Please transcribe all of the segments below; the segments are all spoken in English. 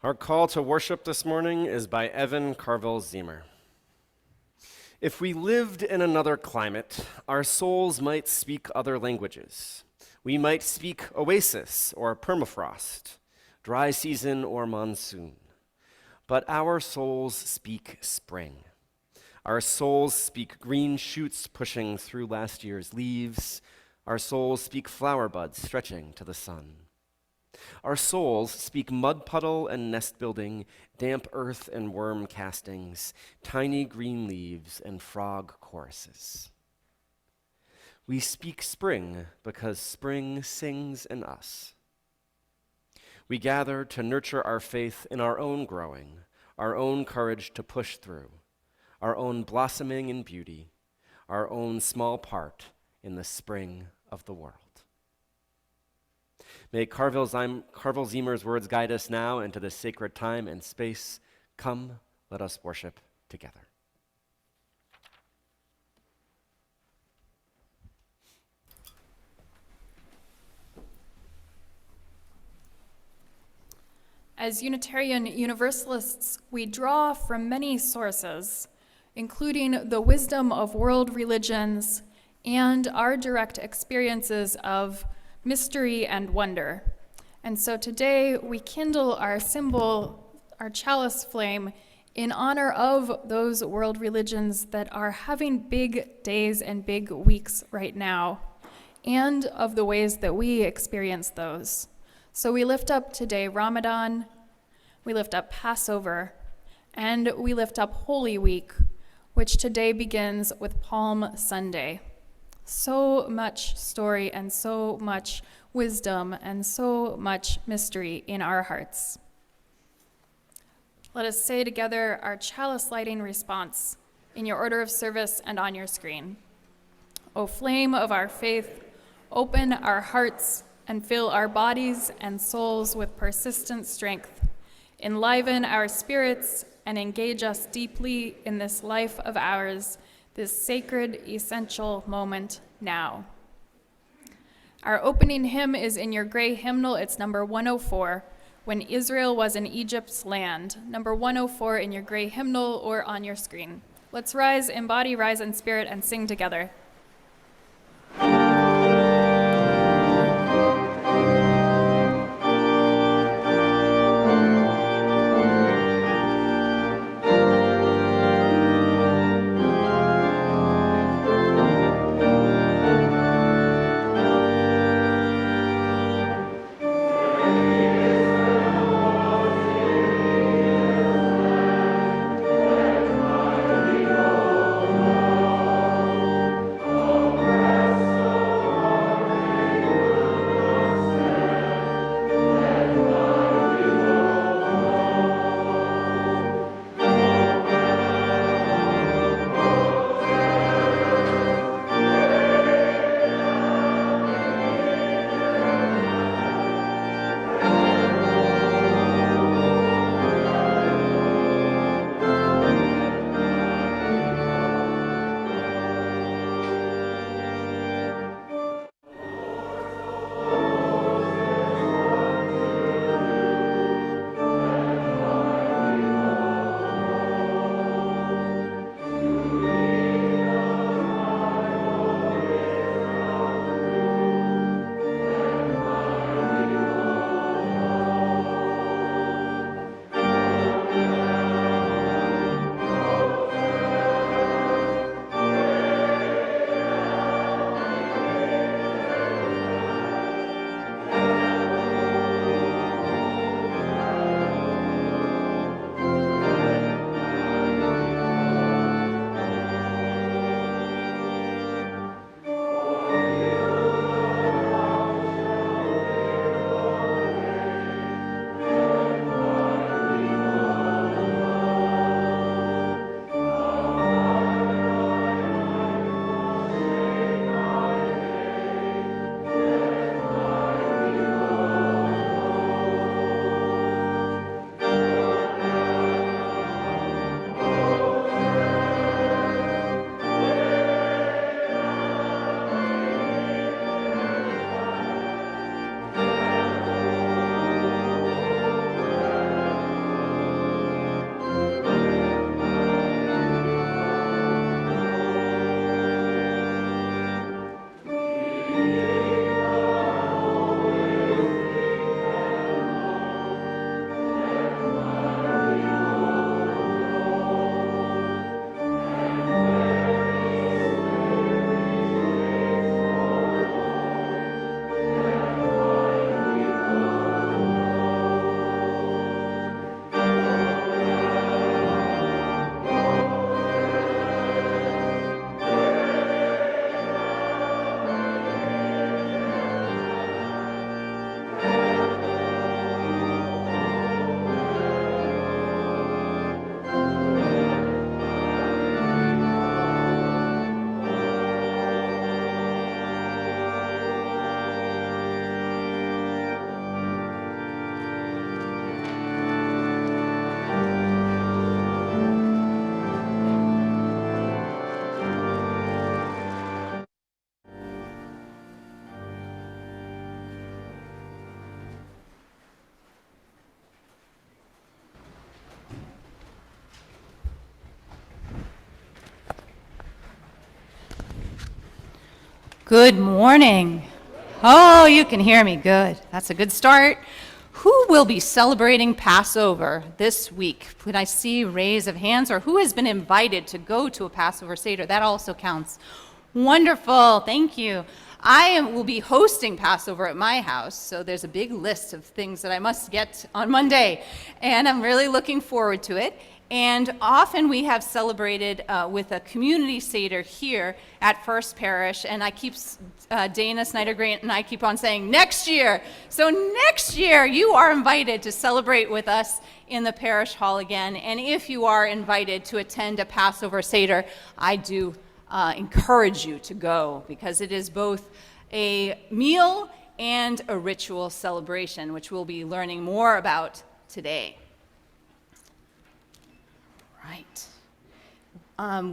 Our call to worship this morning is by Evan Carville-Zemer. If we lived in another climate, our souls might speak other languages. We might speak oasis or permafrost, dry season or monsoon. But our souls speak spring. Our souls speak green shoots pushing through last year's leaves. Our souls speak flower buds stretching to the sun. Our souls speak mud puddle and nest building, damp earth and worm castings, tiny green leaves and frog choruses. We speak spring because spring sings in us. We gather to nurture our faith in our own growing, our own courage to push through, our own blossoming in beauty, our own small part in the spring of the world. May Carville-Zemer's words guide us now into this sacred time and space. Come, let us worship together. As Unitarian Universalists, we draw from many sources, including the wisdom of world religions and our direct experiences of mystery and wonder. And so today we kindle our symbol, our chalice flame, in honor of those world religions that are having big days and big weeks right now, and of the ways that we experience those. So we lift up today Ramadan, we lift up Passover, and we lift up Holy Week, which today begins with Palm Sunday. So much story and so much wisdom and so much mystery in our hearts. Let us say together our chalice lighting response in your order of service and on your screen. O flame of our faith, open our hearts and fill our bodies and souls with persistent strength. Enliven our spirits and engage us deeply in this life of ours, this sacred, essential moment now. Our opening hymn is in your gray hymnal. It's number 104, When Israel Was in Egypt's Land. Number 104 in your gray hymnal or on your screen. Let's rise in body, rise in spirit, and sing together. Good morning. Oh, you can hear me. Good. That's a good start. Who will be celebrating Passover this week? Could I see raise of hands? Or who has been invited to go to a Passover Seder? That also counts. Wonderful. Thank you. Will be hosting Passover at my house, so there's a big list of things that I must get on Monday, and I'm really looking forward to it. And often we have celebrated with a community Seder here at First Parish, and Dana Snyder-Grant and I keep on saying, next year. So next year, you are invited to celebrate with us in the parish hall again. And if you are invited to attend a Passover Seder, I do encourage you to go, because it is both a meal and a ritual celebration, which we'll be learning more about today. Right.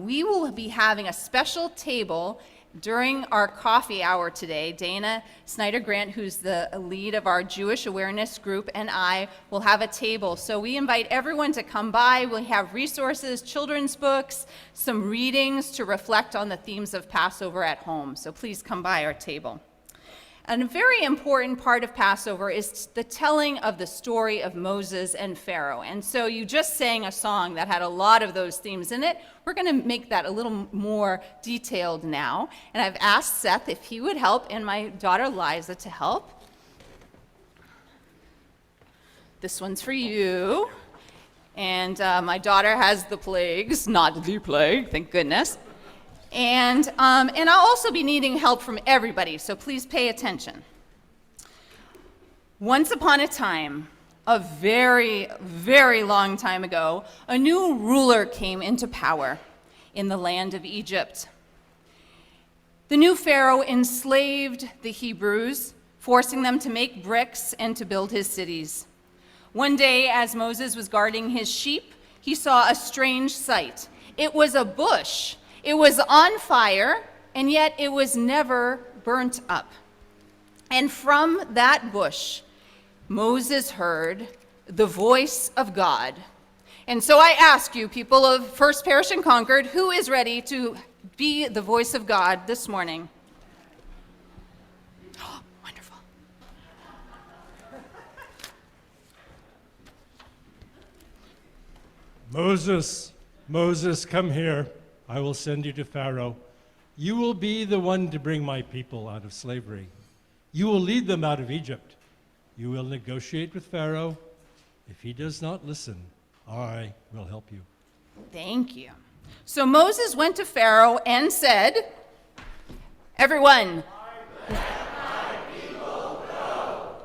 We will be having a special table during our coffee hour today. Dana Snyder-Grant, who's the lead of our Jewish Awareness Group, and I will have a table. So we invite everyone to come by. We'll have resources, children's books, some readings to reflect on the themes of Passover at home. So please come by our table. And a very important part of Passover is the telling of the story of Moses and Pharaoh. And so you just sang a song that had a lot of those themes in it. We're going to make that a little more detailed now. And I've asked Seth if he would help, and my daughter Liza to help. This one's for you. And my daughter has the plagues, not the plague, thank goodness. And I'll also be needing help from everybody, so please pay attention. Once upon a time, a very, very long time ago, a new ruler came into power in the land of Egypt. The new Pharaoh enslaved the Hebrews, forcing them to make bricks and to build his cities. One day, as Moses was guarding his sheep, he saw a strange sight. It was a bush. It was on fire, and yet it was never burnt up. And from that bush, Moses heard the voice of God. And so I ask you, people of First Parish in Concord, who is ready to be the voice of God this morning? Oh, wonderful. Moses, come here. I will send you to Pharaoh. You will be the one to bring my people out of slavery. You will lead them out of Egypt. You will negotiate with Pharaoh. If he does not listen, I will help you. Thank you. So Moses went to Pharaoh and said, everyone, let my people go.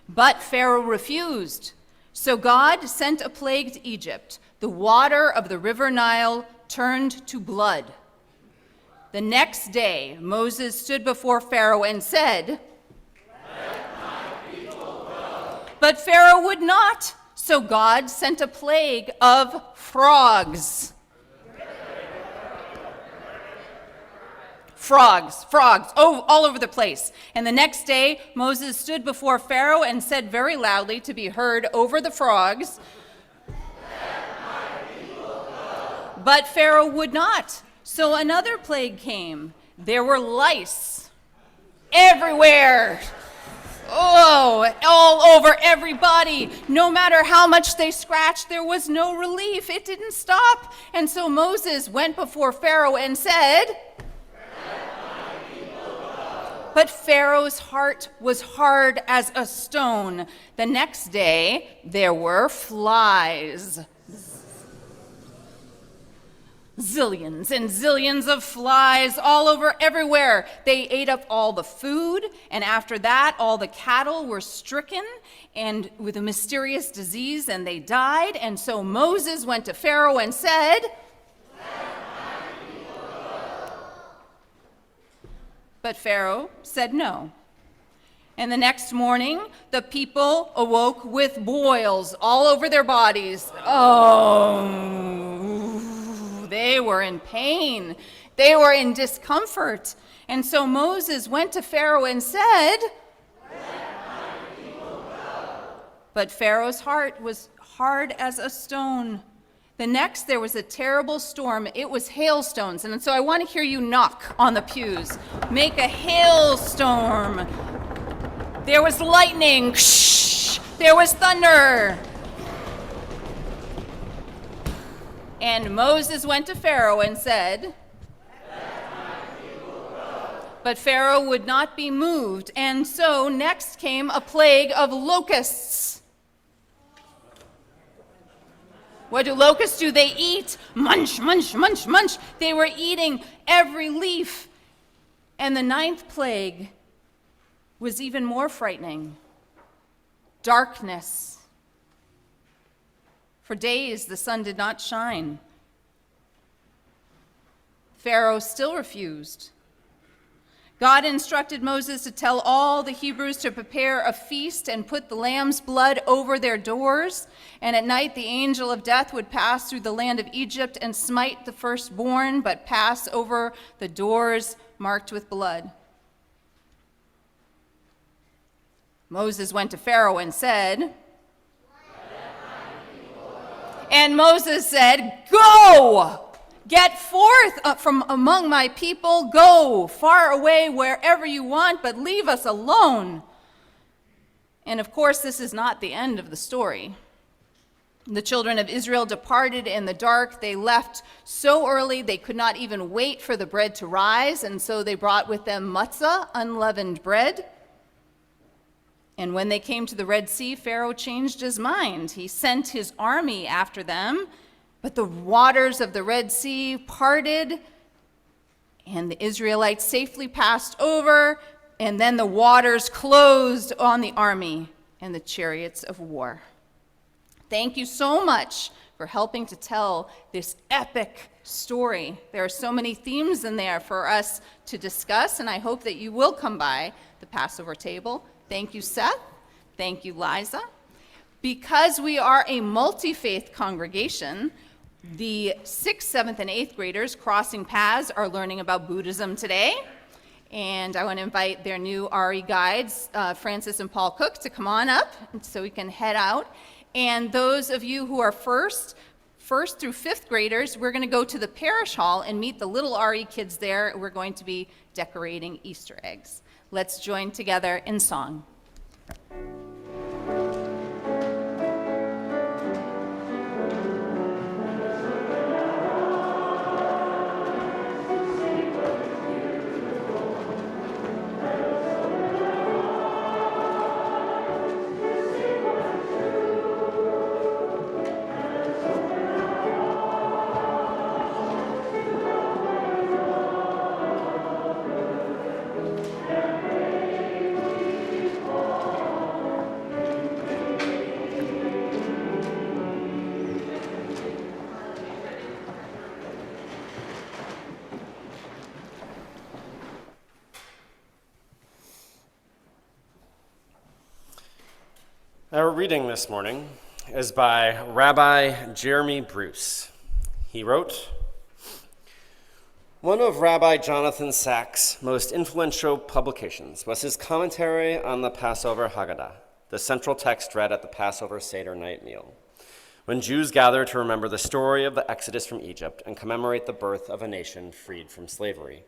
But Pharaoh refused. So God sent a plague to Egypt. The water of the river Nile turned to blood. The next day, Moses stood before Pharaoh and said, let my people go. But Pharaoh would not, so God sent a plague of frogs. Frogs, all over the place. And the next day, Moses stood before Pharaoh and said very loudly to be heard over the frogs, but Pharaoh would not. So another plague came. There were lice everywhere. Oh, all over everybody. No matter how much they scratched, there was no relief. It didn't stop. And so Moses went before Pharaoh and said, but Pharaoh's heart was hard as a stone. The next day, there were flies. Zillions and zillions of flies all over everywhere. They ate up all the food, and after that, all the cattle were stricken and with a mysterious disease, and they died. And so Moses went to Pharaoh and said, but Pharaoh said no. And the next morning, the people awoke with boils all over their bodies. Oh, they were in pain. They were in discomfort. And so Moses went to Pharaoh and said, let my people go. But Pharaoh's heart was hard as a stone. The next, there was a terrible storm. It was hailstones. And so I want to hear you knock on the pews. Make a hailstorm. There was lightning. There was thunder. And Moses went to Pharaoh and said, but Pharaoh would not be moved. And so next came a plague of locusts. What do locusts do? They eat. Munch, munch, munch, munch. They were eating every leaf. And the ninth plague was even more frightening. Darkness. For days the sun did not shine. Pharaoh still refused. God instructed Moses to tell all the Hebrews to prepare a feast and put the lamb's blood over their doors. And at night the angel of death would pass through the land of Egypt and smite the firstborn, but pass over the doors marked with blood. Moses went to Pharaoh and said, and Moses said, go! Get forth from among my people, go far away wherever you want, but leave us alone. And of course, this is not the end of the story. The children of Israel departed in the dark. They left so early they could not even wait for the bread to rise, and so they brought with them matzah, unleavened bread. And when they came to the Red Sea, Pharaoh changed his mind. He sent his army after them, but the waters of the Red Sea parted, and the Israelites safely passed over, and then the waters closed on the army and the chariots of war. Thank you so much for helping to tell this epic story. There are so many themes in there for us to discuss, and I hope that you will come by the Passover table. Thank you, Seth. Thank you, Liza. Because we are a multi-faith congregation, the 6th, 7th, and 8th graders crossing paths are learning about Buddhism today. And I want to invite their new RE guides, Francis and Paul Cook, to come on up so we can head out. And those of you who are first through 5th graders, we're going to go to the Parish Hall and meet the little RE kids there. We're going to be decorating Easter eggs. Let's join together in song. Our reading this morning is by Rabbi Jeremy Bruce. He wrote, one of Rabbi Jonathan Sacks' most influential publications was his commentary on the Passover Haggadah, the central text read at the Passover Seder night meal, when Jews gather to remember the story of the Exodus from Egypt and commemorate the birth of a nation freed from slavery.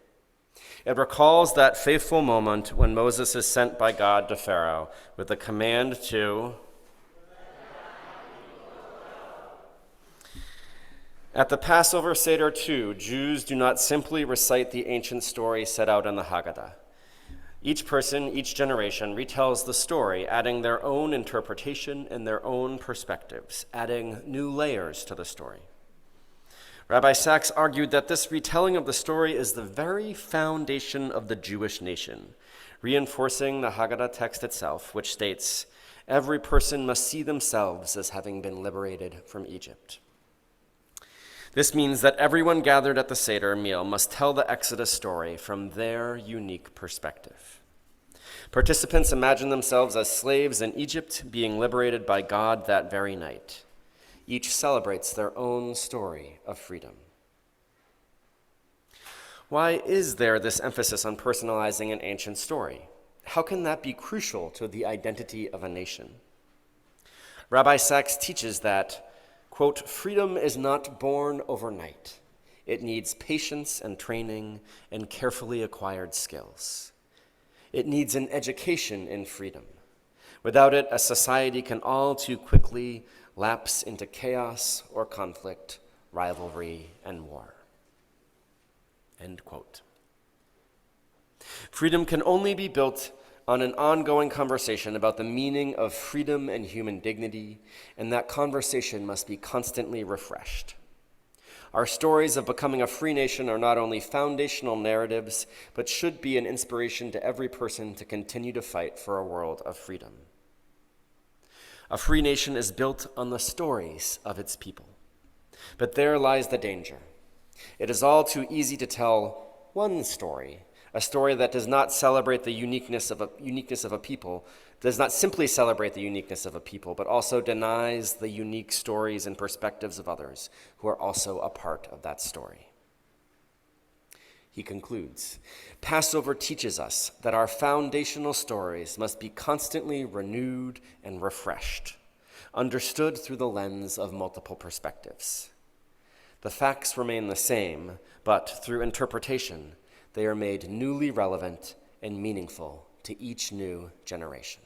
It recalls that fateful moment when Moses is sent by God to Pharaoh with the command to, at the Passover Seder too, Jews do not simply recite the ancient story set out in the Haggadah. Each person, each generation retells the story, adding their own interpretation and their own perspectives, adding new layers to the story. Rabbi Sacks argued that this retelling of the story is the very foundation of the Jewish nation, reinforcing the Haggadah text itself, which states, every person must see themselves as having been liberated from Egypt. This means that everyone gathered at the Seder meal must tell the Exodus story from their unique perspective. Participants imagine themselves as slaves in Egypt, being liberated by God that very night. Each celebrates their own story of freedom. Why is there this emphasis on personalizing an ancient story? How can that be crucial to the identity of a nation? Rabbi Sacks teaches that Quote, freedom is not born overnight. It needs patience and training and carefully acquired skills. It needs an education in freedom. Without it, a society can all too quickly lapse into chaos or conflict, rivalry, and war. End quote. Freedom can only be built on an ongoing conversation about the meaning of freedom and human dignity, and that conversation must be constantly refreshed. Our stories of becoming a free nation are not only foundational narratives, but should be an inspiration to every person to continue to fight for a world of freedom. A free nation is built on the stories of its people. But there lies the danger. It is all too easy to tell one story, a story that does not celebrate the uniqueness of a people, does not simply celebrate the uniqueness of a people, but also denies the unique stories and perspectives of others who are also a part of that story. He concludes, Passover teaches us that our foundational stories must be constantly renewed and refreshed, understood through the lens of multiple perspectives. The facts remain the same, but through interpretation, they are made newly relevant and meaningful to each new generation.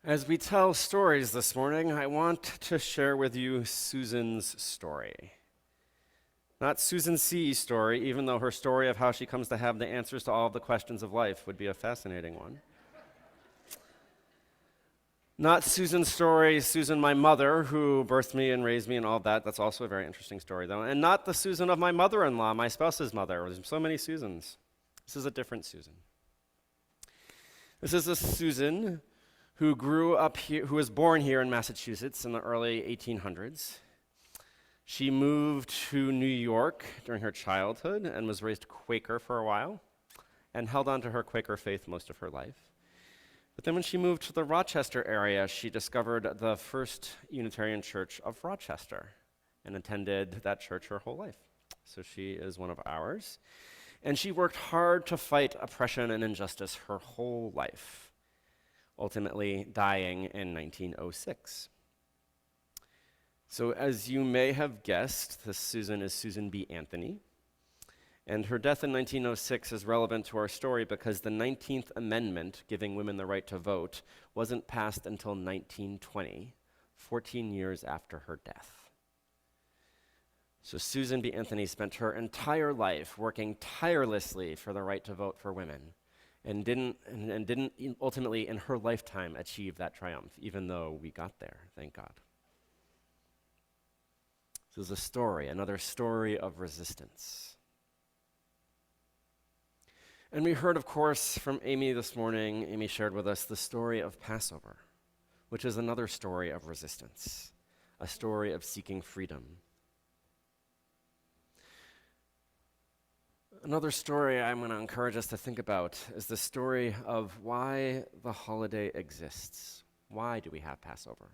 As we tell stories this morning, I want to share with you Susan's story. Not Susan C.'s story, even though her story of how she comes to have the answers to all of the questions of life would be a fascinating one. Not Susan's story, Susan, my mother, who birthed me and raised me and all of that. That's also a very interesting story, though. And not the Susan of my mother-in-law, my spouse's mother. There's so many Susans. This is a different Susan. This is a Susan who grew up here, who was born here in Massachusetts in the early 1800s. She moved to New York during her childhood and was raised Quaker for a while and held on to her Quaker faith most of her life. But then when she moved to the Rochester area, she discovered the First Unitarian Church of Rochester and attended that church her whole life. So she is one of ours. And she worked hard to fight oppression and injustice her whole life, ultimately dying in 1906. So as you may have guessed, this Susan is Susan B. Anthony. And her death in 1906 is relevant to our story because the 19th Amendment, giving women the right to vote, wasn't passed until 1920, 14 years after her death. So Susan B. Anthony spent her entire life working tirelessly for the right to vote for women and didn't ultimately in her lifetime achieve that triumph, even though we got there, thank God. This is a story, another story of resistance. And we heard, of course, from Amy this morning. Amy shared with us the story of Passover, which is another story of resistance, a story of seeking freedom. Another story I'm going to encourage us to think about is the story of why the holiday exists. Why do we have Passover?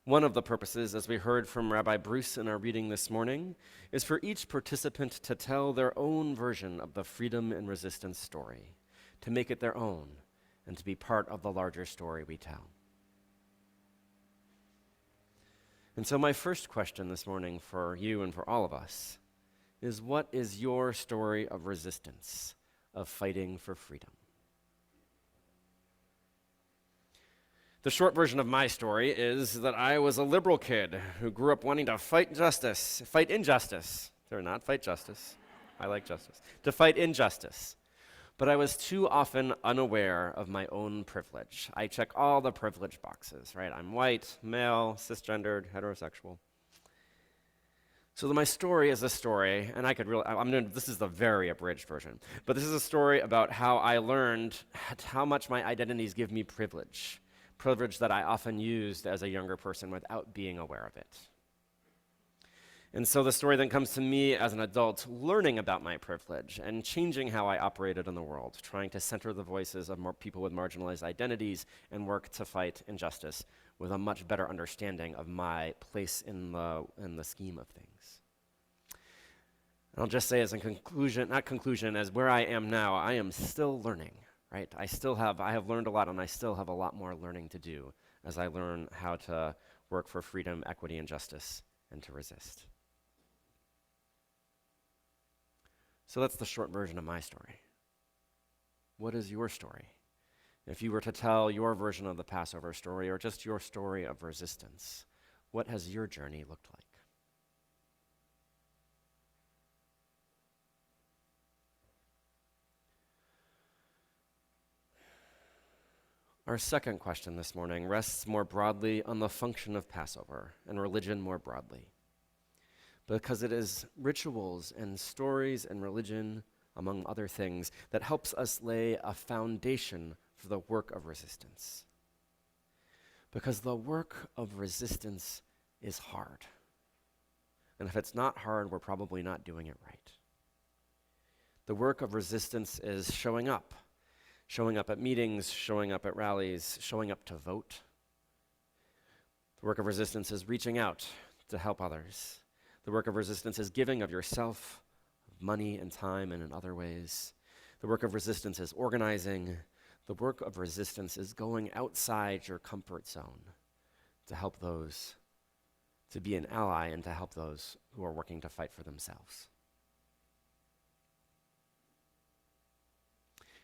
One of the purposes, as we heard from Rabbi Bruce in our reading this morning, is for each participant to tell their own version of the freedom and resistance story, to make it their own, and to be part of the larger story we tell. And so my first question this morning for you and for all of us is, what is your story of resistance, of fighting for freedom? The short version of my story is that I was a liberal kid who grew up wanting to fight injustice. Or not fight justice. I like justice. To fight injustice. But I was too often unaware of my own privilege. I check all the privilege boxes, right? I'm white, male, cisgendered, heterosexual. So my story is a story, and this is the very abridged version, but this is a story about how I learned how much my identities give me privilege that I often used as a younger person without being aware of it. And so the story then comes to me as an adult, learning about my privilege and changing how I operated in the world, trying to center the voices of more people with marginalized identities and work to fight injustice with a much better understanding of my place in the scheme of things. And I'll just say as where I am now, I am still learning. Right? I have learned a lot, and I still have a lot more learning to do as I learn how to work for freedom, equity, and justice, and to resist. So that's the short version of my story. What is your story? If you were to tell your version of the Passover story, or just your story of resistance, what has your journey looked like? Our second question this morning rests more broadly on the function of Passover and religion more broadly, because it is rituals and stories and religion, among other things, that helps us lay a foundation for the work of resistance. Because the work of resistance is hard. And if it's not hard, we're probably not doing it right. The work of resistance is showing up at meetings, showing up at rallies, showing up to vote. The work of resistance is reaching out to help others. The work of resistance is giving of yourself, money and time, and in other ways. The work of resistance is organizing. The work of resistance is going outside your comfort zone to help those, to be an ally and to help those who are working to fight for themselves.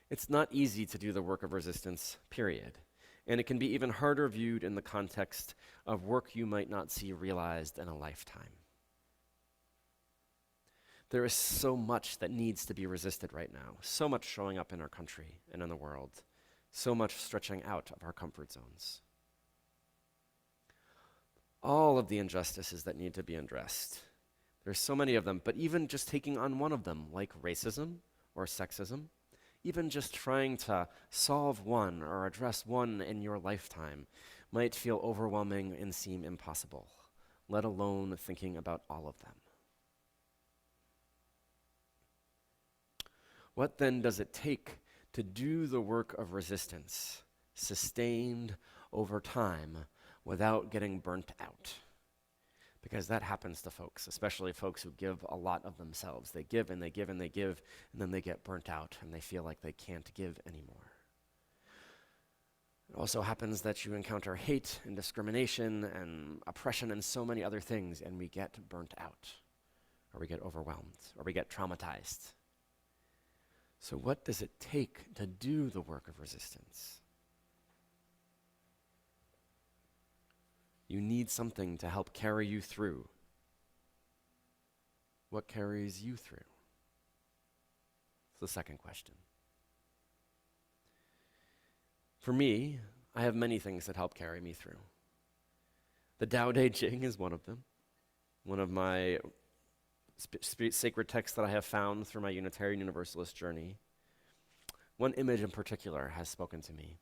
It's not easy to do the work of resistance, period. and it can be even harder viewed in the context of work you might not see realized in a lifetime. There is so much that needs to be resisted right now, so much showing up in our country and in the world, so much stretching out of our comfort zones. All of the injustices that need to be addressed. There's so many of them, but even just taking on one of them, like racism or sexism, even just trying to solve one or address one in your lifetime might feel overwhelming and seem impossible, let alone thinking about all of them. What then does it take to do the work of resistance, sustained over time, without getting burnt out? Because that happens to folks, especially folks who give a lot of themselves. They give and they give and they give, and then they get burnt out and they feel like they can't give anymore. It also happens that you encounter hate and discrimination and oppression and so many other things, and we get burnt out, or we get overwhelmed, or we get traumatized. So what does it take to do the work of resistance? You need something to help carry you through. What carries you through? It's the second question. For me, I have many things that help carry me through. The Tao Te Ching is one of them. One of my sacred texts that I have found through my Unitarian Universalist journey. One image in particular has spoken to me.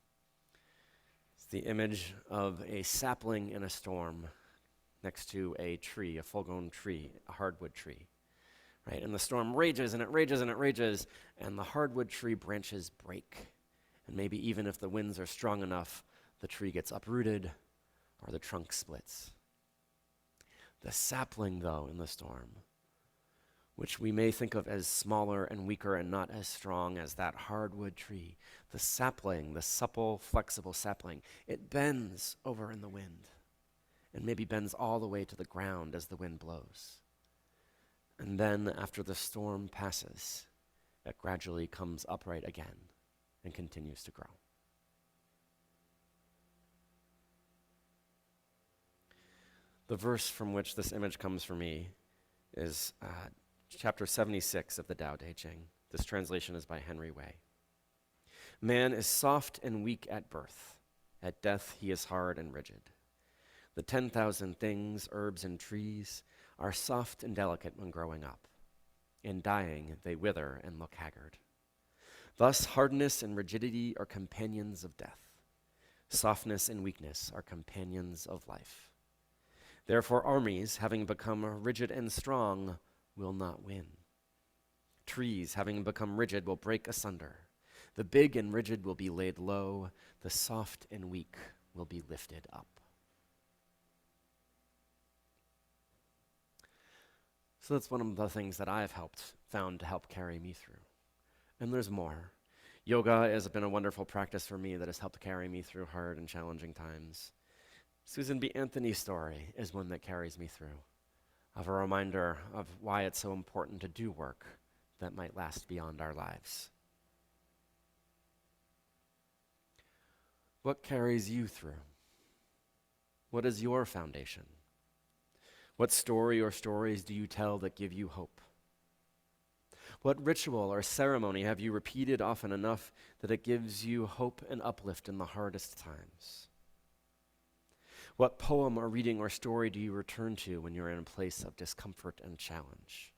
It's the image of a sapling in a storm next to a tree, a full-grown tree, a hardwood tree. Right? And the storm rages and it rages and it rages, and the hardwood tree branches break. And maybe even if the winds are strong enough, the tree gets uprooted or the trunk splits. The sapling, though, in the storm, which we may think of as smaller and weaker and not as strong as that hardwood tree, the sapling, the supple, flexible sapling, it bends over in the wind and maybe bends all the way to the ground as the wind blows. And then after the storm passes, it gradually comes upright again and continues to grow. The verse from which this image comes for me is chapter 76 of the Tao Te Ching. This translation is by Henry Way. Man is soft and weak at birth. At death he is hard and rigid. The 10,000 things, herbs and trees, are soft and delicate when growing up. In dying, they wither and look haggard. Thus, hardness and rigidity are companions of death. Softness and weakness are companions of life. Therefore, armies, having become rigid and strong, will not win. Trees, having become rigid, will break asunder. The big and rigid will be laid low. The soft and weak will be lifted up. So that's one of the things that I've found to help carry me through. And there's more. Yoga has been a wonderful practice for me that has helped carry me through hard and challenging times. Susan B. Anthony's story is one that carries me through, of a reminder of why it's so important to do work that might last beyond our lives. What carries you through? What is your foundation? What story or stories do you tell that give you hope? What ritual or ceremony have you repeated often enough that it gives you hope and uplift in the hardest times? What poem or reading or story do you return to when you're in a place of discomfort and challenge?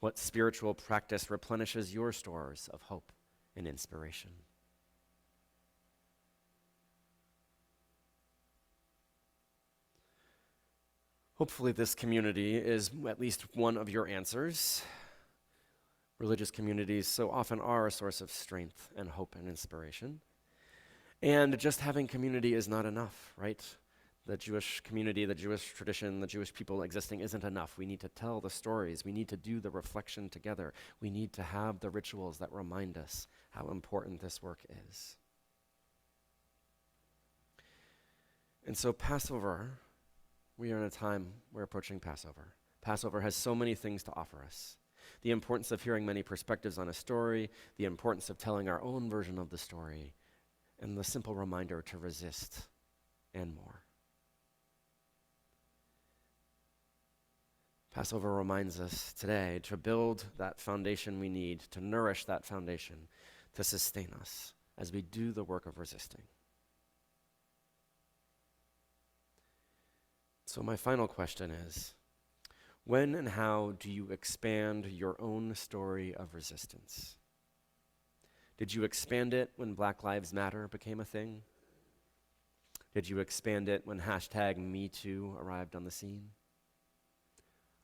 What spiritual practice replenishes your stores of hope and inspiration? Hopefully this community is at least one of your answers. Religious communities so often are a source of strength and hope and inspiration. And just having community is not enough, right? The Jewish community, the Jewish tradition, the Jewish people existing isn't enough. We need to tell the stories. We need to do the reflection together. We need to have the rituals that remind us how important this work is. And so Passover, we are in a time, we're approaching Passover. Passover has so many things to offer us. The importance of hearing many perspectives on a story, the importance of telling our own version of the story, and the simple reminder to resist and more. Passover reminds us today to build that foundation we need, to nourish that foundation, to sustain us as we do the work of resisting. So my final question is, when and how do you expand your own story of resistance? Did you expand it when Black Lives Matter became a thing? Did you expand it when #MeToo arrived on the scene?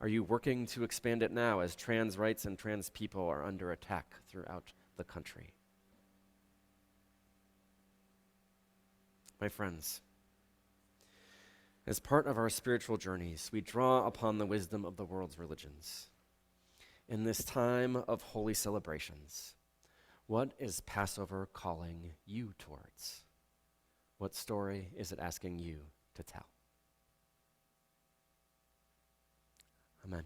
Are you working to expand it now as trans rights and trans people are under attack throughout the country? My friends, as part of our spiritual journeys, we draw upon the wisdom of the world's religions. In this time of holy celebrations, what is Passover calling you towards? What story is it asking you to tell? Amen.